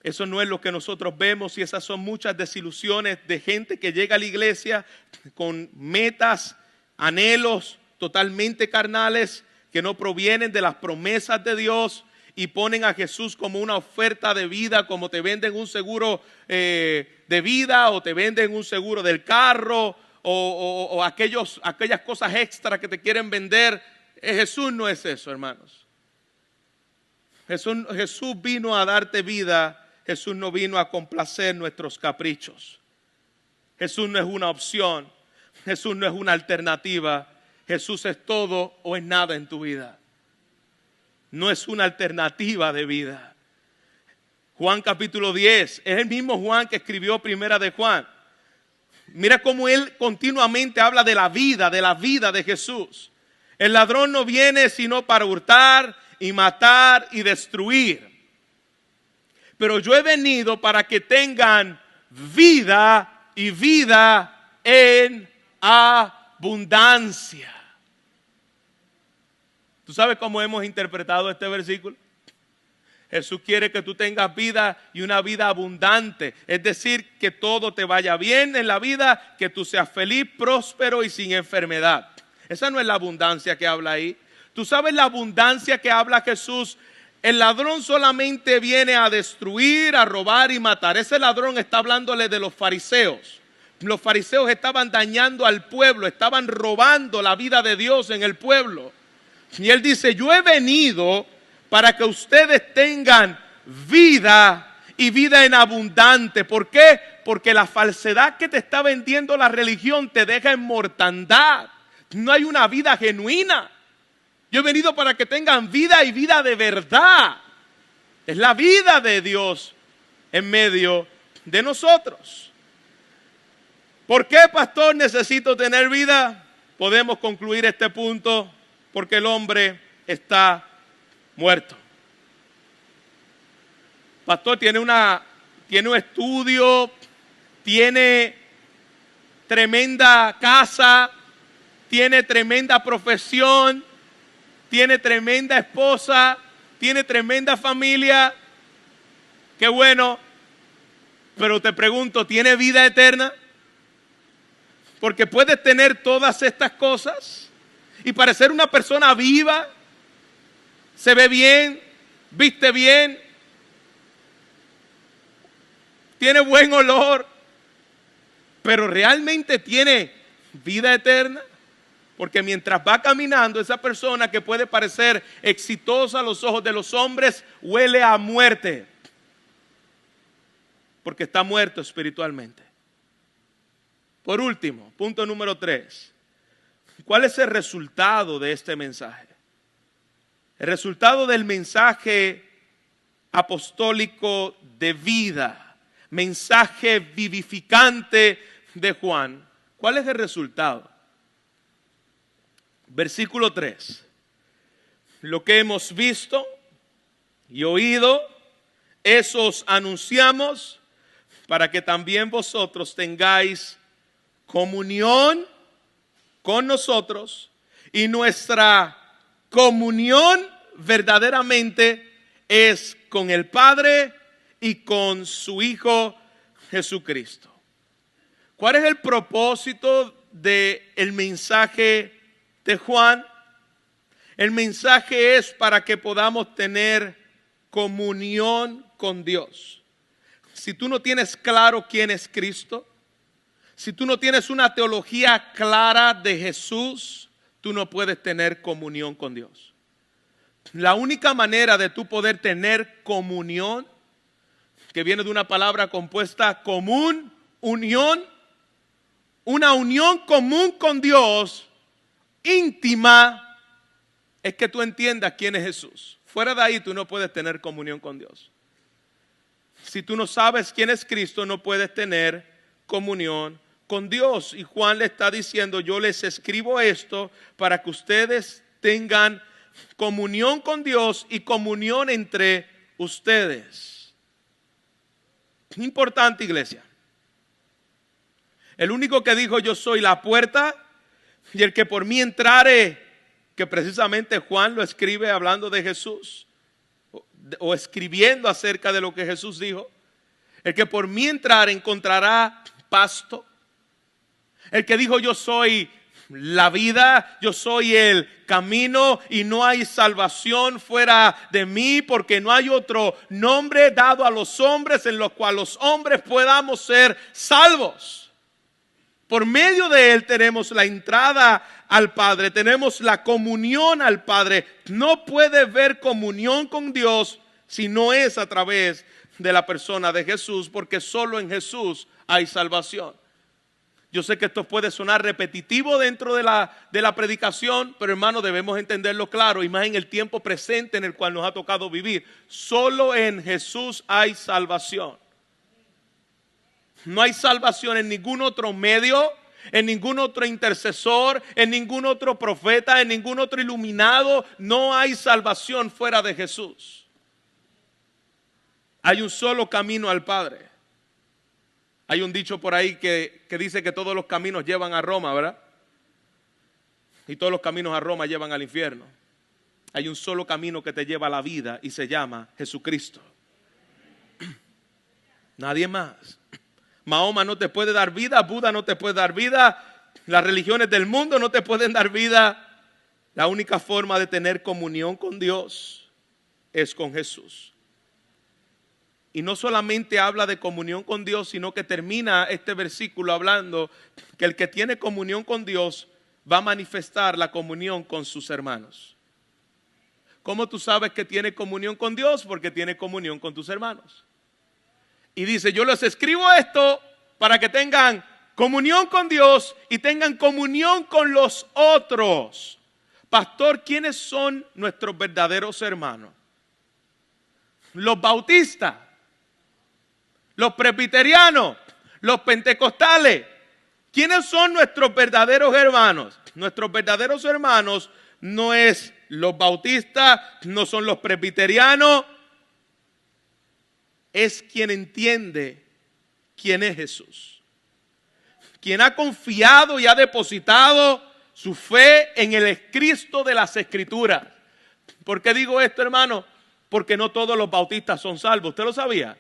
eso no es lo que nosotros vemos y esas son muchas desilusiones de gente que llega a la iglesia con metas, anhelos totalmente carnales que no provienen de las promesas de Dios y ponen a Jesús como una oferta de vida, como te venden un seguro de vida o te venden un seguro del carro o aquellas cosas extras que te quieren vender. Jesús no es eso, hermanos. Jesús vino a darte vida. Jesús no vino a complacer nuestros caprichos. Jesús no es una opción. Jesús no es una alternativa. Jesús es todo o es nada en tu vida. No es una alternativa de vida. Juan capítulo 10. Es el mismo Juan que escribió Primera de Juan. Mira cómo él continuamente habla de la vida de Jesús. El ladrón no viene sino para hurtar y matar y destruir. Pero yo he venido para que tengan vida y vida en abundancia. ¿Tú sabes cómo hemos interpretado este versículo? Jesús quiere que tú tengas vida y una vida abundante. Es decir, que todo te vaya bien en la vida, que tú seas feliz, próspero y sin enfermedad. Esa no es la abundancia que habla ahí. ¿Tú sabes la abundancia que habla Jesús? El ladrón solamente viene a destruir, a robar y matar. Ese ladrón está hablándole de los fariseos. Los fariseos estaban dañando al pueblo, estaban robando la vida de Dios en el pueblo. Y él dice, yo he venido para que ustedes tengan vida y vida en abundante. ¿Por qué? Porque la falsedad que te está vendiendo la religión te deja en mortandad. No hay una vida genuina. Yo he venido para que tengan vida y vida de verdad. Es la vida de Dios en medio de nosotros. ¿Por qué, pastor, necesito tener vida? Podemos concluir este punto porque el hombre está muerto. Pastor, tiene un estudio, tiene tremenda casa, tiene tremenda profesión, tiene tremenda esposa, tiene tremenda familia. Qué bueno. Pero te pregunto, ¿tiene vida eterna? Porque puedes tener todas estas cosas y parecer una persona viva, se ve bien, viste bien, tiene buen olor, pero realmente tiene vida eterna. Porque mientras va caminando, esa persona que puede parecer exitosa a los ojos de los hombres, huele a muerte. Porque está muerto espiritualmente. Por último, punto número 3. ¿Cuál es el resultado de este mensaje? El resultado del mensaje apostólico de vida, mensaje vivificante de Juan. ¿Cuál es el resultado? Versículo 3. Lo que hemos visto y oído, eso os anunciamos para que también vosotros tengáis comunión con nosotros, y nuestra comunión verdaderamente es con el Padre y con su Hijo Jesucristo. ¿Cuál es el propósito del mensaje de Juan? El mensaje es para que podamos tener comunión con Dios. Si tú no tienes claro quién es Cristo, si tú no tienes una teología clara de Jesús, tú no puedes tener comunión con Dios. La única manera de tú poder tener comunión, que viene de una palabra compuesta común, unión, una unión común con Dios, íntima, es que tú entiendas quién es Jesús. Fuera de ahí tú no puedes tener comunión con Dios. Si tú no sabes quién es Cristo, no puedes tener comunión con Dios. Y Juan le está diciendo, yo les escribo esto para que ustedes tengan comunión con Dios y comunión entre ustedes. Es importante, iglesia. El único que dijo yo soy la puerta y el que por mí entrare, que precisamente Juan lo escribe hablando de Jesús o escribiendo acerca de lo que Jesús dijo. El que por mí entrare encontrará pasto. El que dijo yo soy la vida, yo soy el camino y no hay salvación fuera de mí, porque no hay otro nombre dado a los hombres en los cuales los hombres podamos ser salvos. Por medio de él tenemos la entrada al Padre, tenemos la comunión al Padre. No puede haber comunión con Dios si no es a través de la persona de Jesús, porque solo en Jesús hay salvación. Yo sé que esto puede sonar repetitivo dentro de la predicación, pero hermano, debemos entenderlo claro, y más en el tiempo presente en el cual nos ha tocado vivir. Solo en Jesús hay salvación. No hay salvación en ningún otro medio, en ningún otro intercesor, en ningún otro profeta, en ningún otro iluminado. No hay salvación fuera de Jesús. Hay un solo camino al Padre. Hay un dicho por ahí que dice que todos los caminos llevan a Roma, ¿verdad? Y todos los caminos a Roma llevan al infierno. Hay un solo camino que te lleva a la vida y se llama Jesucristo. Nadie más. Mahoma no te puede dar vida, Buda no te puede dar vida, las religiones del mundo no te pueden dar vida. La única forma de tener comunión con Dios es con Jesús. Y no solamente habla de comunión con Dios, sino que termina este versículo hablando que el que tiene comunión con Dios va a manifestar la comunión con sus hermanos. ¿Cómo tú sabes que tiene comunión con Dios? Porque tiene comunión con tus hermanos. Y dice, yo les escribo esto para que tengan comunión con Dios y tengan comunión con los otros. Pastor, ¿quiénes son nuestros verdaderos hermanos? Los bautistas, los presbiterianos, los pentecostales. ¿Quiénes son nuestros verdaderos hermanos? Nuestros verdaderos hermanos no es los bautistas, no son los presbiterianos. Es quien entiende quién es Jesús. Quien ha confiado y ha depositado su fe en el Cristo de las Escrituras. ¿Por qué digo esto, hermano? Porque no todos los bautistas son salvos. ¿Usted lo sabía?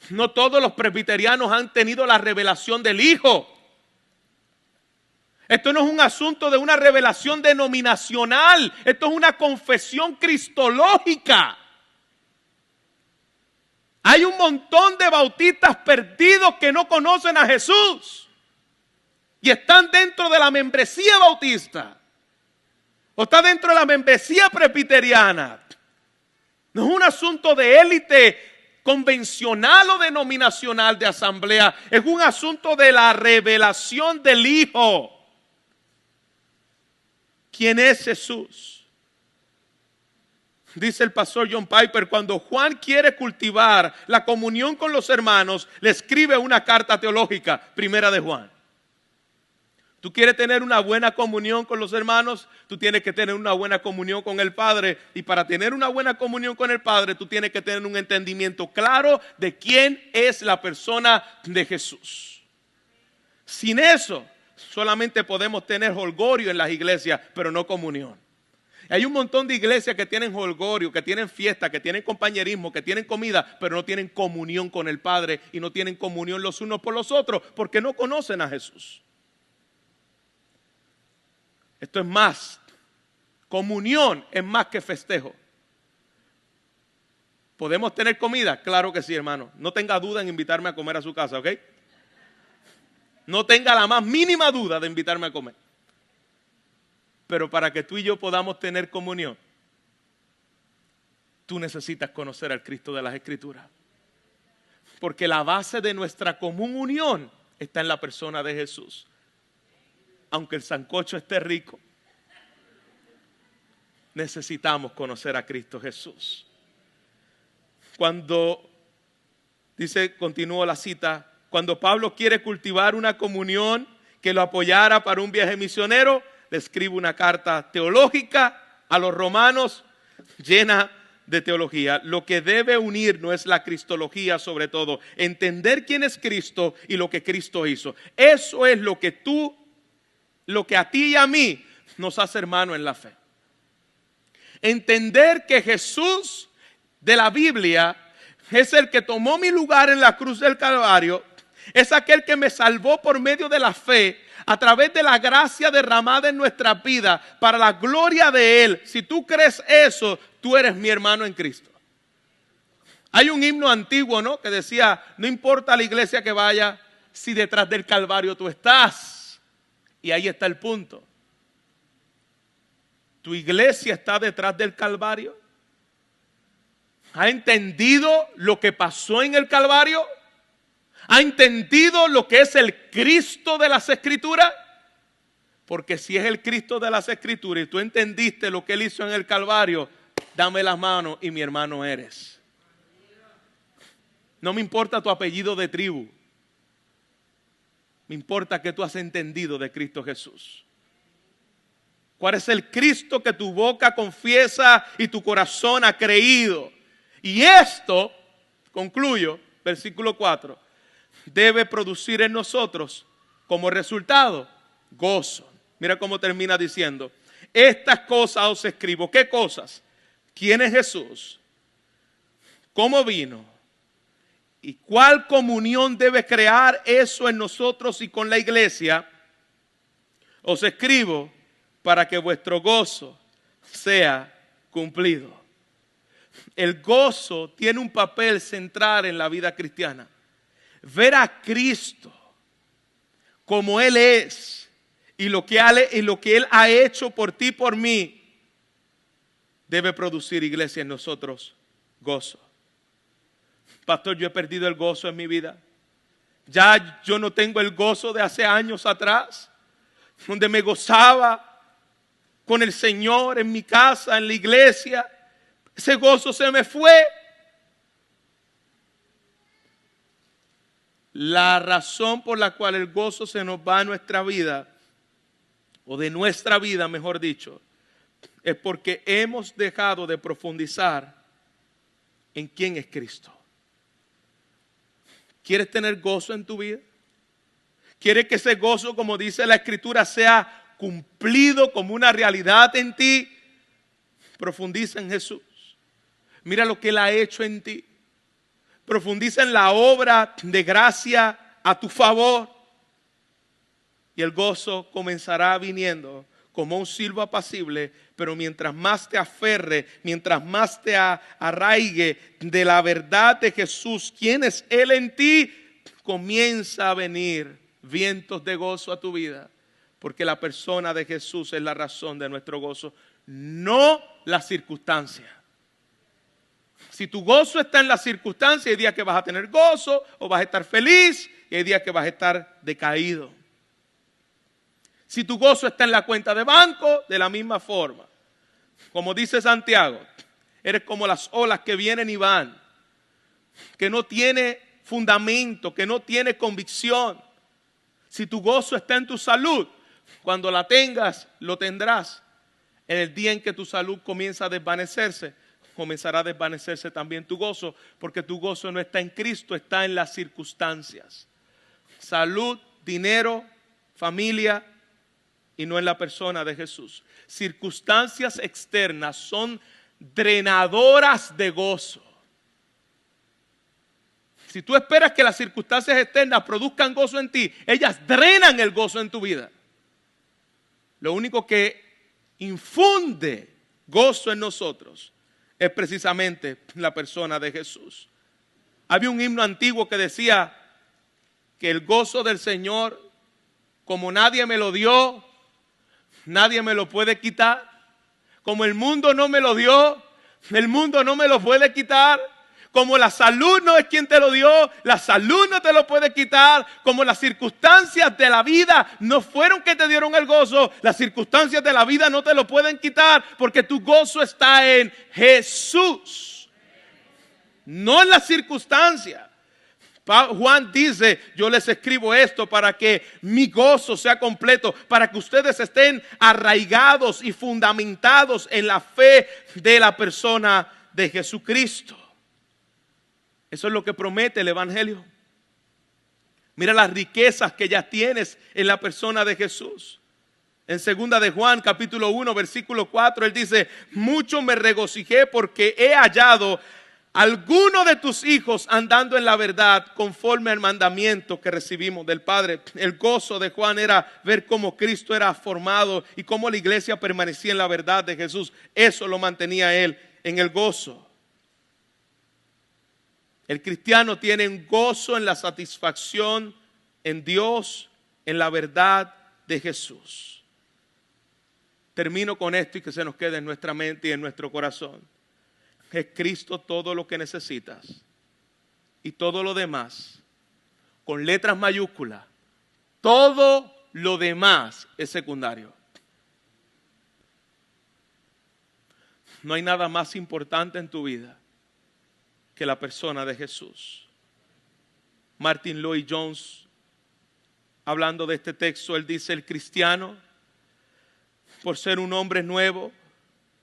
No todos los presbiterianos han tenido la revelación del Hijo. Esto no es un asunto de una revelación denominacional. Esto es una confesión cristológica. Hay un montón de bautistas perdidos que no conocen a Jesús y están dentro de la membresía bautista o está dentro de la membresía presbiteriana. No es un asunto de élite convencional o denominacional de asamblea, es un asunto de la revelación del Hijo. quién es Jesús. Dice el pastor John Piper, cuando Juan quiere cultivar la comunión con los hermanos, le escribe una carta teológica, primera de Juan. Tú quieres tener una buena comunión con los hermanos, tú tienes que tener una buena comunión con el Padre. Y para tener una buena comunión con el Padre, tú tienes que tener un entendimiento claro de quién es la persona de Jesús. Sin eso, solamente podemos tener jolgorio en las iglesias, pero no comunión. Hay un montón de iglesias que tienen jolgorio, que tienen fiesta, que tienen compañerismo, que tienen comida, pero no tienen comunión con el Padre y no tienen comunión los unos por los otros porque no conocen a Jesús. Esto es más, comunión es más que festejo. ¿Podemos tener comida? Claro que sí, hermano. No tenga duda en invitarme a comer a su casa, ¿ok? No tenga la más mínima duda de invitarme a comer. Pero para que tú y yo podamos tener comunión, tú necesitas conocer al Cristo de las Escrituras. Porque la base de nuestra común unión está en la persona de Jesús. Aunque el sancocho esté rico, necesitamos conocer a Cristo Jesús. Continúo la cita, cuando Pablo quiere cultivar una comunión que lo apoyara para un viaje misionero, le escribe una carta teológica a los romanos llena de teología. Lo que debe unirnos es la cristología, sobre todo, entender quién es Cristo y lo que Cristo hizo. Eso es lo que a ti y a mí nos hace hermano en la fe. Entender que Jesús de la Biblia es el que tomó mi lugar en la cruz del Calvario, es aquel que me salvó por medio de la fe, a través de la gracia derramada en nuestra vida, para la gloria de Él. Si tú crees eso, tú eres mi hermano en Cristo. Hay un himno antiguo, ¿no?, que decía, no importa la iglesia que vaya, si detrás del Calvario tú estás. Y ahí está el punto. ¿Tu iglesia está detrás del Calvario? ¿Ha entendido lo que pasó en el Calvario? ¿Ha entendido lo que es el Cristo de las Escrituras? Porque si es el Cristo de las Escrituras y tú entendiste lo que Él hizo en el Calvario, dame las manos y mi hermano eres. No me importa tu apellido de tribu. Me importa que tú has entendido de Cristo Jesús. ¿Cuál es el Cristo que tu boca confiesa y tu corazón ha creído? Y esto, concluyo, versículo 4, debe producir en nosotros como resultado gozo. Mira cómo termina diciendo, estas cosas os escribo. ¿Qué cosas? ¿Quién es Jesús? ¿Cómo vino? ¿Y cuál comunión debe crear eso en nosotros y con la iglesia? Os escribo para que vuestro gozo sea cumplido. El gozo tiene un papel central en la vida cristiana. Ver a Cristo como Él es y lo que Él ha hecho por ti y por mí debe producir, iglesia, en nosotros gozo. Pastor, yo he perdido el gozo en mi vida. Ya yo no tengo el gozo de hace años atrás, donde me gozaba con el Señor en mi casa, en la iglesia. Ese gozo se me fue. La razón por la cual el gozo se nos va a nuestra vida, o de nuestra vida, mejor dicho, es porque hemos dejado de profundizar en quién es Cristo. ¿Quieres tener gozo en tu vida? ¿Quieres que ese gozo, como dice la Escritura, sea cumplido como una realidad en ti? Profundiza en Jesús. Mira lo que Él ha hecho en ti. Profundiza en la obra de gracia a tu favor. Y el gozo comenzará viniendo como un silbo apacible, pero mientras más te aferre, mientras más te arraigue de la verdad de Jesús, quién es Él en ti, comienza a venir vientos de gozo a tu vida, porque la persona de Jesús es la razón de nuestro gozo, no la circunstancia. Si tu gozo está en la circunstancia, hay días que vas a tener gozo o vas a estar feliz y hay días que vas a estar decaído. Si tu gozo está en la cuenta de banco, de la misma forma. Como dice Santiago, eres como las olas que vienen y van, que no tiene fundamento, que no tiene convicción. Si tu gozo está en tu salud, cuando la tengas, lo tendrás. En el día en que tu salud comienza a desvanecerse, comenzará a desvanecerse también tu gozo, porque tu gozo no está en Cristo, está en las circunstancias. Salud, dinero, familia, y no en la persona de Jesús. Circunstancias externas son drenadoras de gozo. Si tú esperas que las circunstancias externas produzcan gozo en ti, ellas drenan el gozo en tu vida. Lo único que infunde gozo en nosotros es precisamente la persona de Jesús. Había un himno antiguo que decía que el gozo del Señor, como nadie me lo dio, nadie me lo puede quitar. Como el mundo no me lo dio, el mundo no me lo puede quitar. Como la salud no es quien te lo dio, la salud no te lo puede quitar. Como las circunstancias de la vida no fueron que te dieron el gozo, las circunstancias de la vida no te lo pueden quitar, porque tu gozo está en Jesús, no en las circunstancias. Juan dice, yo les escribo esto para que mi gozo sea completo, para que ustedes estén arraigados y fundamentados en la fe de la persona de Jesucristo. Eso es lo que promete el Evangelio. Mira las riquezas que ya tienes en la persona de Jesús. En 2 de Juan, capítulo 1, versículo 4, él dice, mucho me regocijé porque he hallado alguno de tus hijos andando en la verdad conforme al mandamiento que recibimos del Padre. El gozo de Juan era ver cómo Cristo era formado y cómo la iglesia permanecía en la verdad de Jesús. Eso lo mantenía él en el gozo. El cristiano tiene un gozo en la satisfacción en Dios, en la verdad de Jesús. Termino con esto y que se nos quede en nuestra mente y en nuestro corazón. Es Cristo todo lo que necesitas y todo lo demás, con letras mayúsculas, todo lo demás es secundario. No hay nada más importante en tu vida que la persona de Jesús. Martin Lloyd-Jones, hablando de este texto, él dice, el cristiano, por ser un hombre nuevo,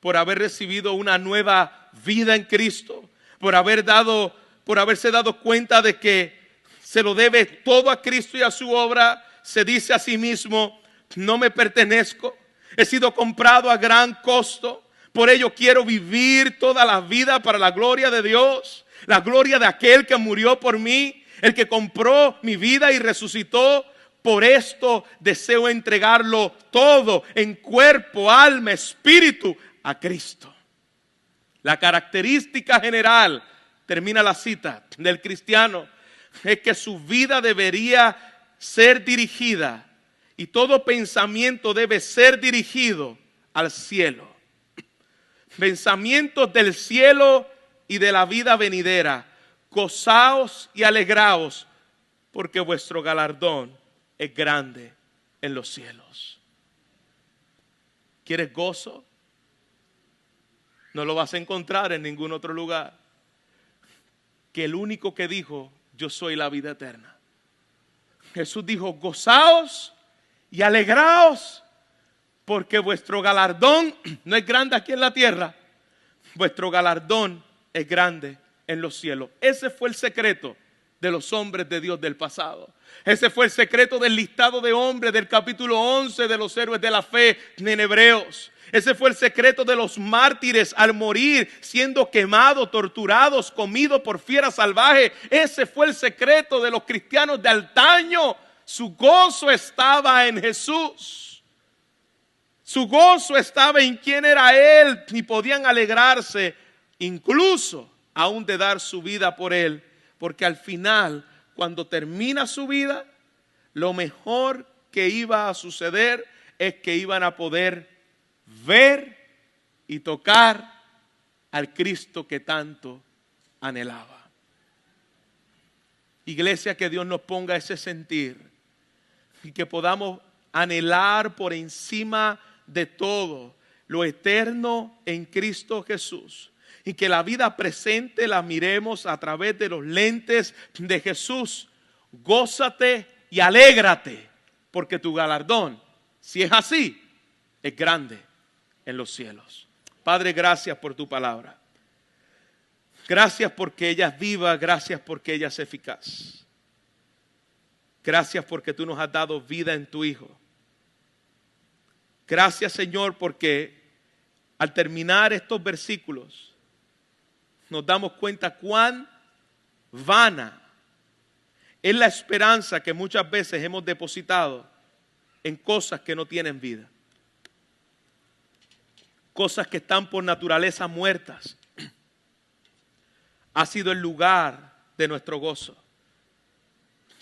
por haber recibido una nueva vida en Cristo, por haberse dado cuenta de que se lo debe todo a Cristo y a su obra, se dice a sí mismo, no me pertenezco, he sido comprado a gran costo, por ello quiero vivir toda la vida para la gloria de Dios, la gloria de aquel que murió por mí, el que compró mi vida y resucitó. Por esto deseo entregarlo todo en cuerpo, alma, espíritu a Cristo. La característica general, termina la cita, del cristiano es que su vida debería ser dirigida y todo pensamiento debe ser dirigido al cielo. Pensamientos del cielo y de la vida venidera. Gozaos y alegraos, porque vuestro galardón es grande en los cielos. ¿Quieres gozo? No lo vas a encontrar en ningún otro lugar que el único que dijo, yo soy la vida eterna. Jesús dijo, gozaos y alegraos, porque vuestro galardón no es grande aquí en la tierra, vuestro galardón es grande en los cielos. Ese fue el secreto de los hombres de Dios del pasado. Ese fue el secreto del listado de hombres del capítulo 11 de los héroes de la fe en Hebreos. Ese fue el secreto de los mártires al morir, siendo quemados, torturados, comidos por fieras salvajes. Ese fue el secreto de los cristianos de antaño. Su gozo estaba en Jesús. Su gozo estaba en quién era Él y podían alegrarse incluso aún de dar su vida por Él. Porque al final, cuando termina su vida, lo mejor que iba a suceder es que iban a poder ver y tocar al Cristo que tanto anhelaba. Iglesia, que Dios nos ponga ese sentir y que podamos anhelar por encima de todo lo eterno en Cristo Jesús. Y que la vida presente la miremos a través de los lentes de Jesús. Gózate y alégrate, porque tu galardón, si es así, es grande en los cielos. Padre, gracias por tu palabra. Gracias porque ella es viva, gracias porque ella es eficaz. Gracias porque tú nos has dado vida en tu Hijo. Gracias, Señor, porque al terminar estos versículos nos damos cuenta cuán vana es la esperanza que muchas veces hemos depositado en cosas que no tienen vida. Cosas que están por naturaleza muertas. Ha sido el lugar de nuestro gozo.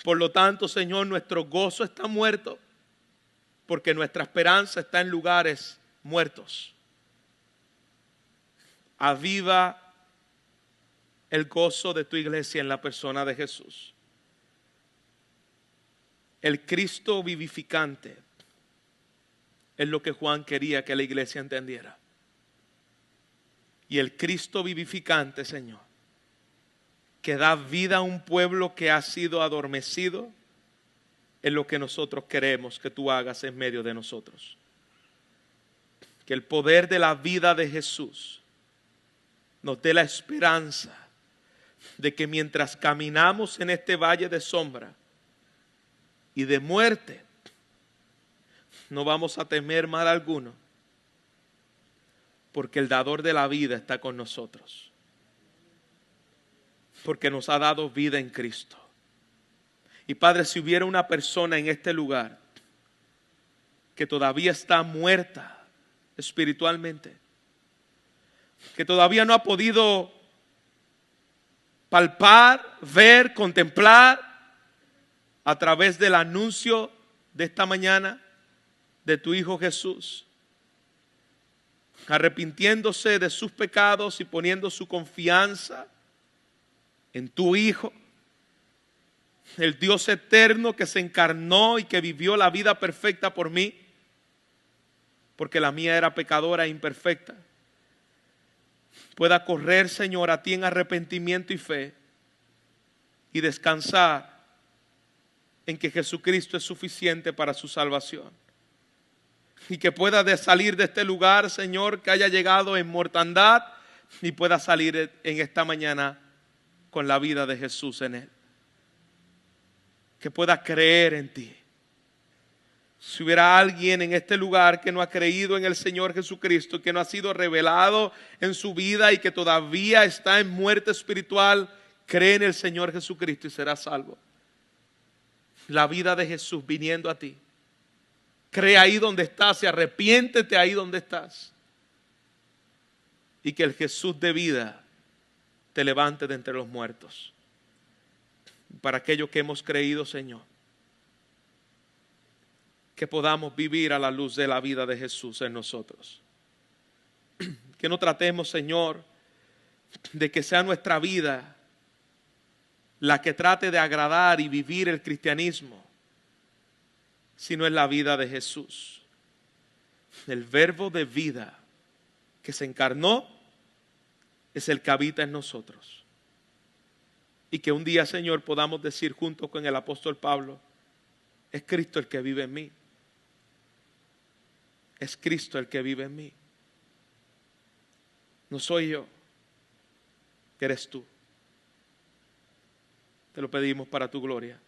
Por lo tanto, Señor, nuestro gozo está muerto porque nuestra esperanza está en lugares muertos. Aviva el gozo de tu iglesia en la persona de Jesús. El Cristo vivificante es lo que Juan quería que la iglesia entendiera. Y el Cristo vivificante, Señor, que da vida a un pueblo que ha sido adormecido, es lo que nosotros queremos que tú hagas en medio de nosotros. Que el poder de la vida de Jesús nos dé la esperanza de que mientras caminamos en este valle de sombra y de muerte, no vamos a temer mal alguno, porque el dador de la vida está con nosotros, porque nos ha dado vida en Cristo. Y Padre, si hubiera una persona en este lugar que todavía está muerta espiritualmente, que todavía no ha podido palpar, ver, contemplar a través del anuncio de esta mañana de tu Hijo Jesús, arrepintiéndose de sus pecados y poniendo su confianza en tu Hijo, el Dios eterno que se encarnó y que vivió la vida perfecta por mí, porque la mía era pecadora e imperfecta, pueda correr, Señor, a ti en arrepentimiento y fe y descansar en que Jesucristo es suficiente para su salvación. Y que pueda salir de este lugar, Señor, que haya llegado en mortandad y pueda salir en esta mañana con la vida de Jesús en él. Que pueda creer en ti. Si hubiera alguien en este lugar que no ha creído en el Señor Jesucristo, que no ha sido revelado en su vida y que todavía está en muerte espiritual, cree en el Señor Jesucristo y será salvo. La vida de Jesús viniendo a ti. Cree ahí donde estás y arrepiéntete ahí donde estás. Y que el Jesús de vida te levante de entre los muertos. Para aquellos que hemos creído, Señor, que podamos vivir a la luz de la vida de Jesús en nosotros. Que no tratemos, Señor, de que sea nuestra vida la que trate de agradar y vivir el cristianismo, sino es la vida de Jesús, el verbo de vida que se encarnó, es el que habita en nosotros. Y que un día, Señor, podamos decir junto con el apóstol Pablo, es Cristo el que vive en mí. Es Cristo el que vive en mí. No soy yo, eres tú. Te lo pedimos para tu gloria.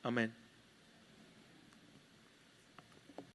Amén.